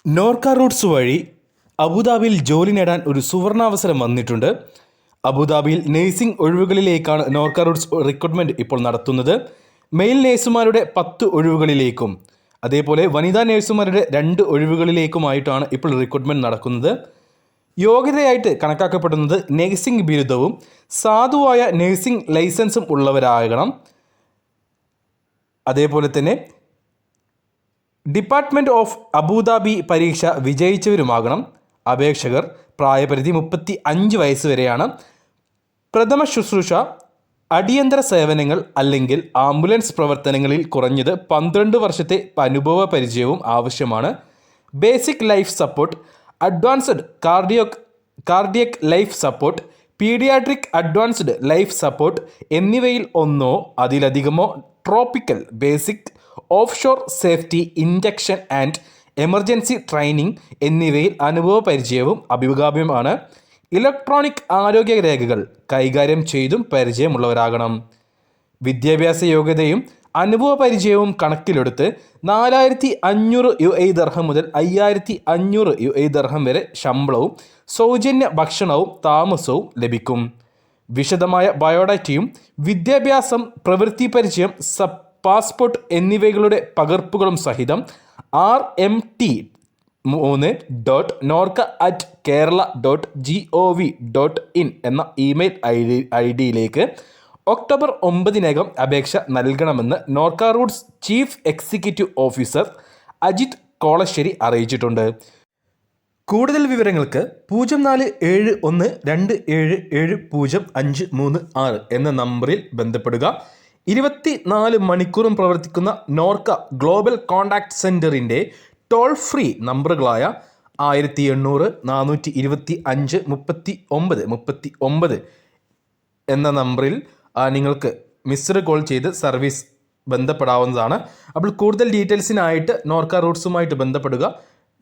Norka Roots വഴി അബുദാബിയിൽ ജോലി നേടാൻ ഒരു സുവർണാവസരം വന്നിട്ടുണ്ട്. അബുദാബിയിൽ നേഴ്സിംഗ് ഒഴിവുകളിലേക്കാണ് നോർക്ക റൂട്ട്സ് റിക്രൂട്ട്മെൻറ്റ് ഇപ്പോൾ നടത്തുന്നത്. മെയിൽ നേഴ്സുമാരുടെ 10 ഒഴിവുകളിലേക്കും അതേപോലെ വനിതാ നേഴ്സുമാരുടെ 2 ഒഴിവുകളിലേക്കുമായിട്ടാണ് ഇപ്പോൾ റിക്രൂട്ട്മെൻറ്റ് നടക്കുന്നത്. യോഗ്യതയായിട്ട് കണക്കാക്കപ്പെടുന്നത് നേഴ്സിംഗ് ബിരുദവും സാധുവായ നേഴ്സിംഗ് ലൈസൻസും ഉള്ളവരാകണം. അതേപോലെ തന്നെ ഡിപ്പാർട്ട്മെൻറ്റ് ഓഫ് അബുദാബി പരീക്ഷ വിജയിച്ചവരുമാകണം. അപേക്ഷകർ പ്രായപരിധി 35 വയസ്സ് വരെയാണ്. പ്രഥമ ശുശ്രൂഷ, അടിയന്തര സേവനങ്ങൾ അല്ലെങ്കിൽ ആംബുലൻസ് പ്രവർത്തനങ്ങളിൽ കുറഞ്ഞത് 12 വർഷത്തെ അനുഭവ പരിചയവും ആവശ്യമാണ്. Basic life support, advanced cardiac life support, paediatric advanced life support എന്നിവയിൽ ഒന്നോ അതിലധികമോ tropical basic, offshore safety, induction and emergency training എന്നിവയിൽ അനുഭവ പരിചയവും അഭികാമ്യമാണ്. ഇലക്ട്രോണിക് ആരോഗ്യ രേഖകൾ കൈകാര്യം ചെയ്തും പരിചയമുള്ളവരാകണം. വിദ്യാഭ്യാസ യോഗ്യതയും അനുഭവ പരിചയവും കണക്കിലെടുത്ത് 4500 UAE ദർഹം മുതൽ 5500 UAE ദർഹം വരെ ശമ്പളവും സൗജന്യ ഭക്ഷണവും താമസവും ലഭിക്കും. വിശദമായ ബയോഡാറ്റയും വിദ്യാഭ്യാസം, പ്രവൃത്തി പരിചയം, പാസ്പോർട്ട് എന്നിവകളുടെ പകർപ്പുകളും സഹിതം rmt.norca@kerala.gov.in എന്ന ഇമെയിൽ ID ഒക്ടോബർ 9 അപേക്ഷ നൽകണമെന്ന് Norka roots chief executive officer Ajith Kolassery അറിയിച്ചിട്ടുണ്ട്. കൂടുതൽ വിവരങ്ങൾക്ക് 0412777056 എന്ന നമ്പറിൽ ബന്ധപ്പെടുക. 24 മണിക്കൂറും പ്രവർത്തിക്കുന്ന നോർക്ക ഗ്ലോബൽ കോൺടാക്ട് സെൻറ്ററിൻ്റെ ടോൾ ഫ്രീ നമ്പറുകളായ 1800 425 39 എന്ന നമ്പറിൽ നിങ്ങൾക്ക് മിസ്ഡ് കോൾ ചെയ്ത് സർവീസ് ബന്ധപ്പെടാവുന്നതാണ്. അപ്പോൾ കൂടുതൽ ഡീറ്റെയിൽസിനായിട്ട് നോർക്ക റൂട്ട്സുമായിട്ട് ബന്ധപ്പെടുക.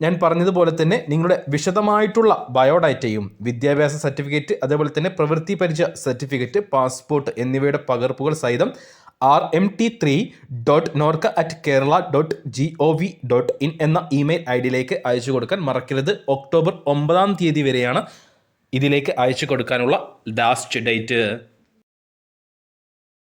ഞാൻ പറഞ്ഞതുപോലെ തന്നെ നിങ്ങളുടെ വിശദമായിട്ടുള്ള ബയോഡാറ്റയും വിദ്യാഭ്യാസ സർട്ടിഫിക്കറ്റ്, അതേപോലെ തന്നെ പ്രവൃത്തി പരിചയ സർട്ടിഫിക്കറ്റ്, പാസ്പോർട്ട് എന്നിവയുടെ പകർപ്പുകൾ സഹിതം rmt3.norca@kerala.gov.in എന്ന ഇമെയിൽ ID അയച്ചു കൊടുക്കാൻ മറക്കരുത്. ഒക്ടോബർ 9 വരെയാണ് ഇതിലേക്ക് അയച്ചു കൊടുക്കാനുള്ള ലാസ്റ്റ് ഡേറ്റ്.